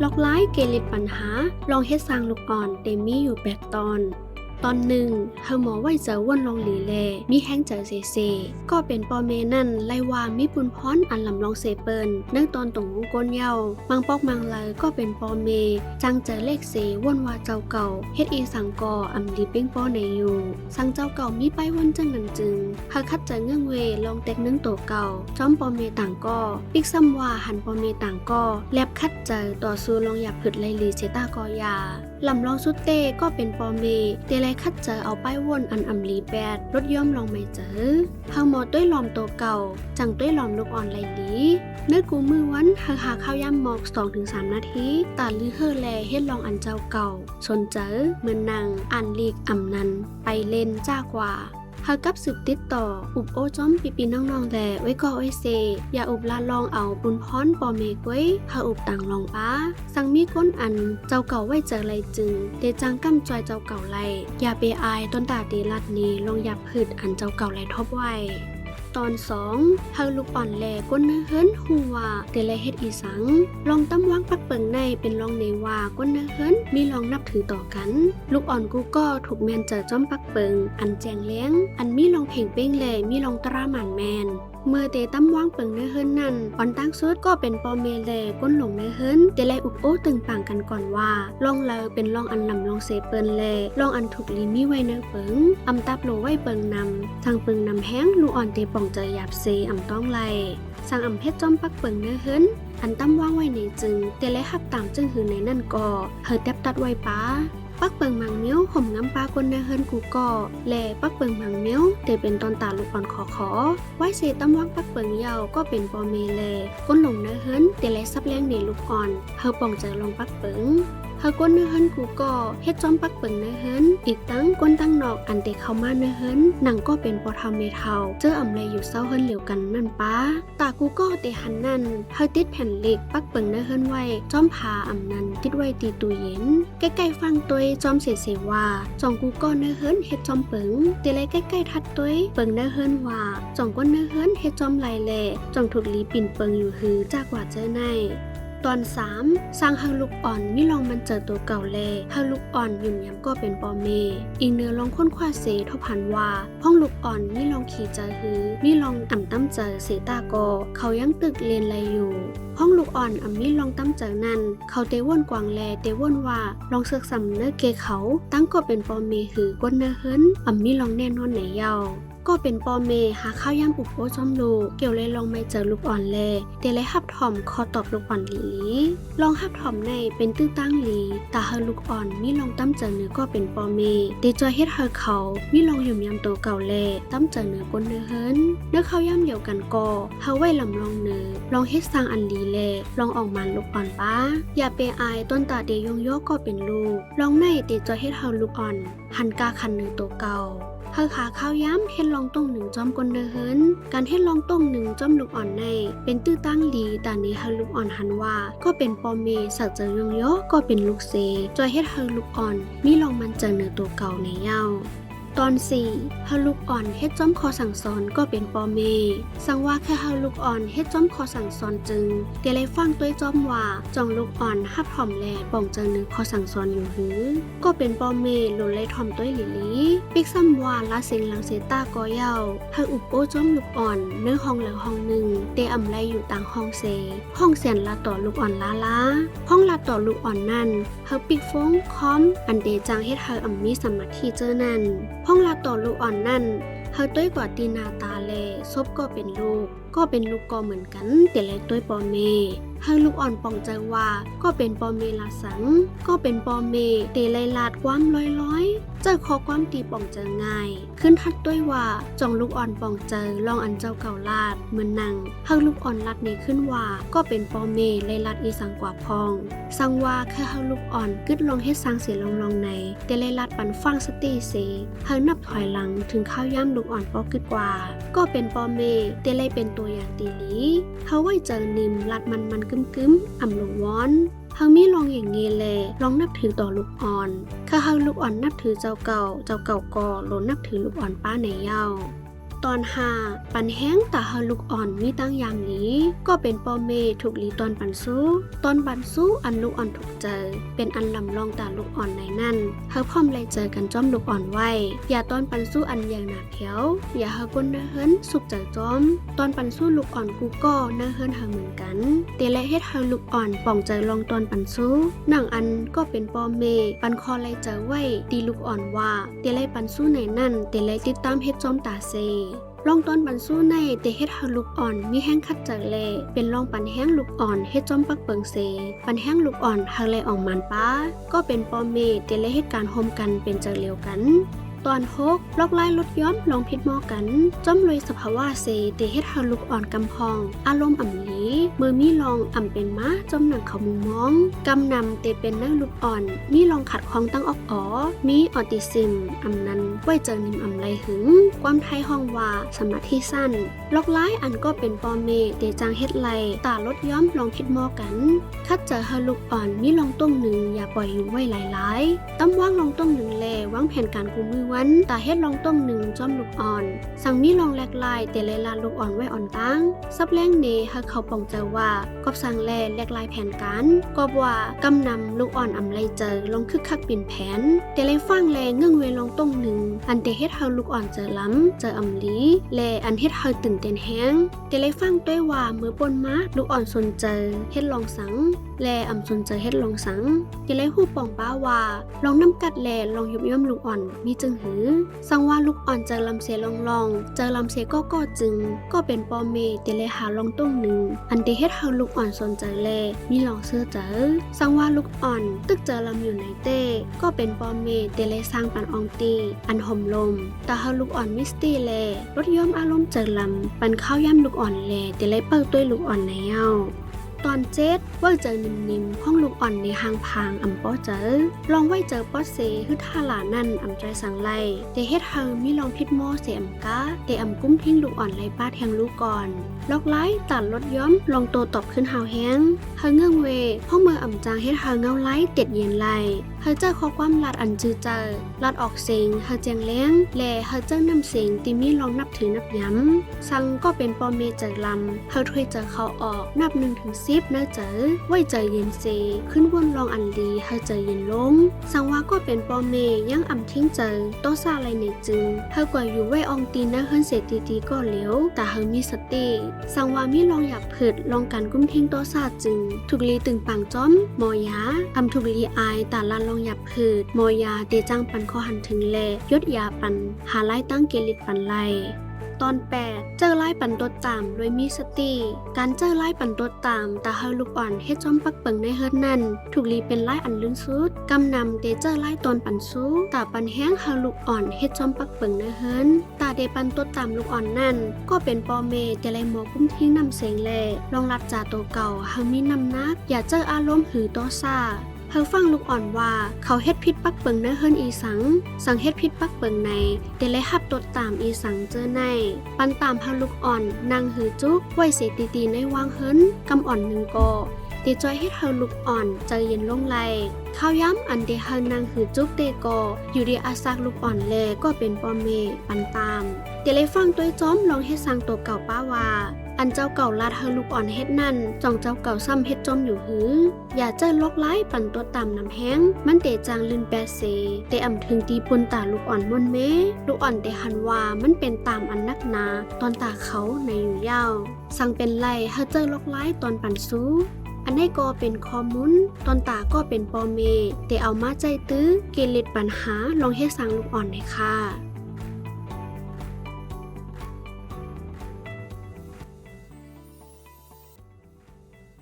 ลอกไล่เกลิดปัญหาลองเฮ็ดสร้างลูกอ่อนเตมีอยู่8ตอนหนึ่งเฮาหมอไว้เจอว่นลองหลีแลมีแห้งเจอเซก็เป็นปอเมนั่นไล่ว่ามีปุนพรอันลำลองเซเปิลเนื่องตอนตรงวงก้นเยามังปอกมังเลยก็เป็นปอเมจังเจอเลขเสว่นว่าเจ้าเก่าเฮ็ดอีสังกออำดีเป้งป้อในอยู่สังเจ้าเก่ามีไปว่นจังนั้นจึงเฮาคัดเจอเงื่องเวลองเต็กนึ่งตัวเก่าจอมปอเมต่างก็ปิกซ้ำว่าหันปอเมต่างก็แลบคัดเจอต่อสู้ลองอยากผึดไลลีเซตากอยาลำลองสุดเต้ก็เป็นปอเมเตไลคัดเจอเอาป้ายวนอันอำลีแปดรถย่อมลองไม่เจอเฮาหมอต้วยลอมตัวเก่าจังต้วยลอมลูกอ่อนไลลีเนื้อกูมือวันหาข้าวย่ำหมอก 2-3 นาทีตาลือเฮอแลเฮ็ดลองอันเจ้าเก่าสนเจอเหมือนนางอ่านลีกอำนันไปเล่นจ้ากว่าเฮากับสืบติดต่ออุบโอจ้อมปีน้องๆแลไว้ก็ไว้เซอย่าอุบลาลองเอาปุนพรปอเมก้วยเฮาอุบต่างลองป้าสังมีก้นอันเจ้าเก่าไว้เจอไรจึงเดจังกำจอยเจ้าเก่าไลอย่าไปอายต้นตาเดลัดนี้ลองอย่าพืชอันเจ้าเก่าไลทบไว้ตอน2เฮาลูกอ่อนแลก้นเฮิรนฮูว่าเตไลเฮ็ดอีสังลองตั้มวางปักเปิงในเป็นลองเนว่าก้นเฮิรนมีลองนับถือต่อกันลูกอ่อนกูก็ถูกแมนเจอจ้อมปักเปิงอันแจงเลี้ยงอันมีลองเพ่งเป้งแลมีลองตราหมันแมนเมื่อเตตั้มวางเปิงเฮิรนนั่นอ่อนตั้งสุดก็เป็นปอเมแลก้นหลงเฮิรนเตไลอุบโอตึงปังกันก่อนว่าลองเลอเป็นลองอันลำลองเสเปิลแลลองอันถูกลีมีไว้เนเปิงอำตับโลไว้เปิงนำทางเปิงนำแห้งลูกอ่อนเตป่องเจอหยาบเซอำต้องไลสั่งอำเพชรจอมปักเปิงเฮิรนอันตั้มว่างไว้ในจึงเตไลหับตามจึงหือในนั่นก่อเฮอแทบตัดไว้ป้าปักเปิงมังเมี้ยวห่มน้ำปลาก้นเฮิรนกูก่อแลปักเปิงมังเมี้ยวเตเป็นตอนตาลูกอ่อนขอไว้เซตั้มว่างปักเปิงเยาก็เป็นปอเมแลก้นหลงเฮิรนเตไลซับแรงในลูกอ่อนเฮอป่องเจอลงปักเปิงเฮาก้นเฮิรนกูก็เฮ็ดจอมปักเปิงเฮิรนอีกตั้งก้นตั้งนอกอันเตเข้ามาเฮิรนหนังก็เป็นปอทาเมเทาเจออำไรอยู่เศร้าเฮิรนเหลียวกันนั่นป้าตากูก็เตหันนั่นเฮาติดแผ่นเหล็กปักเปิงเฮิรนไว้จอมพาอำนั้นติดไว้ตีตู้เย็นใกล้ๆฟังตวยจอมเสว่าจองกูก็เฮิรนเฮ็ดจอมเปิงเตไลใกล้ๆทัดตวยเปิงเฮิรนว่าจองก้นเฮิรนเฮ็ดจอมไหลแลจองถูกลีปิ่นเปิงอยู่หือจากว่าเจอในตอน3สร้างเฮาลูกอ่อนมีลองมันเจอตัวเก่าแลเฮาลูกอ่อนยุ่มยำก็เป็นปอเมอีกเนื้อลองค้นคว้าเสทบหันว่าห้องลูกอ่อนมีลองขี่เจอหือมีลองอ่ำตั้มเจอเสตากอเขายังตึกเรียนไรอยู่ห้องลูกอ่อนอ่ำมีลองตั้มเจอนั่นเขาเตว่นกวางแลเตว่นว่าลองเสือกสำเนื้อเกเขาตั้งก็เป็นปอเมหือก้นเฮิรนอ่ำมีลองแน่นอนไหนเยาก็เป็นปอเมหาข้าวย่ำอุบโอจอมลูกเกี่ยวเลยลองไม่เจอลูกอ่อนแลเตเลยหับถ่อมคอตอบลูกอ่อนหลีลองหับถ่อมในเป็นตื้อตั้งหลีตาเฮอลูกอ่อนมีลองตั้มเจอเนื้อก็เป็นปอเมเตจอยเฮ็ดเฮอเขามีลองยุ่มยำตัวเก่าแลตั้มเจอเนื้อก้นเฮิรนเนื้อข้าวย่ำเดียวกันก็เฮาไว้ลำลองเนื้อลองเฮ็ดสร้างอันหลีแลลองออกมาลูกอ่อนป้าอย่าไปอายต้นตาเตยงโยกก็เป็นลูกลองในเตจอยเฮ็ดเฮาลูกอ่อนหันกาคันเนื้อตัวเก่าเฮอขาข้าวย้ำเฮ็ดลองต้งหนึ่งจอมกลเฮิรนการเฮ็ดลองต้งหนึ่งจอมลูกอ่อนในเป็นตื้อตั้งลีแต่นี้เฮอลูกอ่อนหันว่าก็เป็นปอเมสักเจอยงโยก็เป็นลูกเซจอยเฮ็ดเฮอลูกอ่อนมีลองมันเจอเนื้อตัวเก่าในเย้าตอน4เฮาลูกอ่อนเฮ็ดจ้อมคอสั่งสอนก็เป็นปอเมสังว่าแค่เฮาลูกอ่อนเฮ็ดจ้อมคอสั่งสอนจึงเตเลยฟังตัวจ้อมว่าจองลูกอ่อนหับถ่อมแลป่องเจอเนื้อคอสั่งสอนอยู่หือก็เป็นปอเมหลุนเลยถ่อมตัวหลีปิกซ้ำว่าละเสียงหลังเสตากอเย้าเฮาอุบโอจ้อมลูกอ่อนเนื้อห้องแล้วห้องหนึ่งเตอำไรอยู่ต่างห้องเซห้องเสียนละต่อลูกอ่อนล้าห้องละต่อลูกอ่อนนั่นเฮาปิกฟงคอมอันเดจังเฮ็ดเฮาอำมีสมาธิเจอนั่นห้องลาต่อลูกอ่อนนั่นเฮาต้วยกว่าตีนาตาแลซบก็เป็นลูกก็เหมือนกันแต่แลต้วยปอเมเฮาลูกอ่อนป่องใจว่าก็เป็นปอเมลาสังก็เป็นปอเมเตไลลาดความลอยเจอขอความตีป่องเจอง่ายขึ้นทัดต้วยว่าจองลูกอ่อนป่องเจอลองอันเจ้าเก่าลาดเหมือนนังเฮาลูกอ่อนลัดนี้ขึ้นว่าก็เป็นปอเมไลลาดอีสังกว่าพองสังว่าแค่เฮาลูกอ่อนกึดลองเฮ็ดสังเสียลองในแต่ไลลาดปันฟังสติเสเฮานับถอยหลังถึงข้าวย่ำลูกอ่อนปอกึดกว่าก็เป็นปอเมเตไลเป็นตัวอย่างตีหลีเฮาไว้เจอนิมลัดมันกึ้มอ่ำหลงวอนเฮามีลองอย่างเงี้ยแลลองนับถือต่อลูกอ่อนข้าเฮาลูกอ่อนนับถือเจ้าเก่าก็โลนับถือลูกอ่อนป้าในเย้า ตอน5ปันแห้งตาเฮาลูกอ่อนมีตั้งอย่างนี้ก็เป็นปอเมถูกหลีตอนปันสู้ตอนปันสู้อันลูกอ่อนถูกเจอเป็นอันลำลองตาลูกอ่อนในนั่นเฮาพร้อมเลยเจอกันจ้อมลูกอ่อนไว้อย่าตอนปันสู้อันอย่างหนาเพียวอย่าเฮาก้นเนเฮินสุกเจอจ้อมตอนปันสู้ลูกอ่อนกูก็เนเฮินเฮาเหมือนกันเตและเฮ็ดเฮาลูกอ่อนป่องใจลองตอนปันสู้หนังอันก็เป็นปอเมปันคอเลยเจอไว้ดีลูกอ่อนว่าเตและปันสู้ในนั่นเตและติดตามเฮ็ดจ้อมตาเซลองตอนปันสู้ในเตเฮ็ดเฮาลูกอ่อนมีแห้งคัดเจอแลเป็นลองปันแห้งลูกอ่อนเฮ็ดจ้อมปักเปิงเซปันแห้งลูกอ่อนเฮาเลยออกมันป้าก็เป็นปอเมเตและเฮ็ดการโฮมกันเป็นเจอเลียวกันตอน6ลอกไล่ลดย้อมลองพิดหม้อกันจ้อมเลยสภาวะเซเตเฮ็ดเฮาลูกอ่อนกำพองอารมณ์อ่ำหลีมือมีลองอ่ำเป็นม้าจ้อมหนังเขามุงมองกำนำเตเป็นนั่งลูกอ่อนมีลองขัดคองตั้งออกอ๋อมีออติซิมอ่ำนั้นไว้เจอนิมอ่ำไรหึงความไทยห้องว่าสมาธิสั้นลอกไล่อันก็เป็นปอเมเตจางเฮ็ดไลตาลดย้อมลองพิดหม้อกันคัดเจอเฮาลูกอ่อนมีลองต้งหนึ่งอย่าปล่อยอยู่ไว้หลายๆตั้มว่างลองต้งหนึ่งแลวางแผนการกูมือวันตาเฮ็ดลองต้มหนึ่งจ้อมลูกอ่อนสั่งมีลองแลกลายแต่เลลาลูกอ่อนไว้อ่อนตั้งซับแรงเนให้เขาป่องเจอว่ากอบสั่งแลแลกลายแผนการกอบว่ากำนำลูกอ่อนอำไรเจอลงคึกคักปิ่นแผนแต่เลยฟังแลเงื่องเวลองต้มหนึ่งอันเตเฮ็ดเฮาลูกอ่อนเจอล้ำเจออำลีแลอันเฮ็ดเฮาตื่นเต้นแฮงแต่เลยฟังด้วยว่ามือปนมาลูกอ่อนสนเจอเฮ็ดลองสังแลอำสนเจอเฮ็ดลองสังแต่เลยฮู้ป่องป้าว่าลองน้ำกัดแลลองยุบย่อมลูกอ่อนมีจึงหือสังว่าลูกอ่อนเจอลำเสลองเจอลำเสก็จึงก็เป็นปอเมเตเลหาลองต้งหนึ่งอันเตเฮ็ดเฮาลูกอ่อนสนเจอแลมีลองเสื้อเจอสังว่าลูกอ่อนตึกเจอลำอยู่ในเต้ก็เป็นปอเมเตเลสร้างปันอองตีอันห่มลมแต่เฮาลูกอ่อนมิสตี้แลรถย่อมอารมณ์เจอลำปันข้าวย่ำลูกอ่อนแลเตเลเปิดด้วยลูกอ่อนในเย้าตอน7ว่าเจอนิ่มๆห้องลูกอ่อนในหางพางอ่ำป้อเจอลองไว้เจอป้อเสฮึท่าหลานั่นอ่ำใจสังไลเตเฮ็ดเฮามีลองพิดหม้อเสอ่ำกะเตอ่ำกุ้มทิ้งลูกอ่อนไล่ป้าแทงลูกก่อนลอกไล่ตัดลดย้อมลองโตตอบขึ้นเฮาแห้งเฮาเงื่องเวห้องมืออ่ำจางเฮ็ดเฮาเงาไล่เต็ดเย็นไลเฮาเจอข้อความลัดอันจือเจอลัดออกเสียงเฮาแจงเลี้ยงแลเฮาเจอน้ำเสียงติมีลองนับถือนับย้ำสังก็เป็นปอเมเจอลำเฮาถ้วยเจอเขาออกนับ1 ถึง 10นะเจอไว้เจอเย็นเซขึ้นวนลองอันดีเฮาเจอเย็นลงสังว่าก็เป็นปอเมยังอ่ำทิ้งเจอโตซาอะไรในจึงเฮาก็อยู่ไว้อองตีนะเฮิรนเสตีก็เหลียวแต่เฮามีสติสังว่ามีลองอยากผึดลองการกุ้มทิ้งโตซาจึงถูกลีตึงปังจ้อมมอยาอ่ำถูกลีอายแต่ลานลองอยากผึดมอยาเตจังปันข้อหันถึงแลยศยาปันหาไล่ตั้งเกลิดปันไลตอน8เจอไล่ปันตดตามโดยมีสติการเจอไล่ปันตดตามตาเฮาลูกอ่อนเฮ็ดจ้อมปักเปิงในเฮิรนนั่นถูกลีเป็นไล่อันลื่นสุดกำนำเตเจอไล่ตอนปันสู้ตาปันแห้งเฮาลูกอ่อนเฮ็ดจ้อมปักเปิงในเฮิรนตาเดปันตดตามลูกอ่อนนั่นก็เป็นปอเมเตไลหมอกุ้มทิ้งนำเสียงแลลองรับจ่าโตเก่าเฮามีนำนักอย่าเจออารมณ์หือโตซ่าเฮาฟังลูกอ่อนว่าเขาเฮ็ดพิษปักเปิงในเฮิรนอีสังเฮ็ดพิษปักเปิงในเตเลยหับตดตามอีสังเจอในปันตามเฮาลูกอ่อนนางหือจุกไว้เสตีในวางเฮิรนกำอ่อน1กอเตจอยเฮ็ดเฮาลูกอ่อนใจเย็นลงไหลข้าวย้ำอันเดเฮานางหือจุกเตกออยู่ดีอาซักลูกอ่อนแลก็เป็นปอเมปันตามเตเลยฟังตัวจ้อมลองเฮ็ดสังตัวเก่าป้าว่าอันเจ้าเก่าลาดเฮาลูกอ่อนเฮ็ดนั่นจ่องเจ้าเก่าซ้ำเฮ็ดจมอยู่หืออย่าเจอลกไล่ปั่นตัวต่ำน้ำแห้งมันเตจางลืนแปเสเตอ่ำถึงตีปนตาลูกอ่อนมนเมลูกอ่อนเตหันว่ามันเป็นตามอันนักหนาตอนตาเขาในอยู่ยาวสั่งเป็นไล่เฮาเจอลกไล่ตอนปั่นสู้อันให้ก็เป็นคอมุนตอนตาก็เป็นปอเมเตเอามาใจตื้อเกลิดปัญหาลองเฮ็ดสังลูกอ่อนเลยค่ะ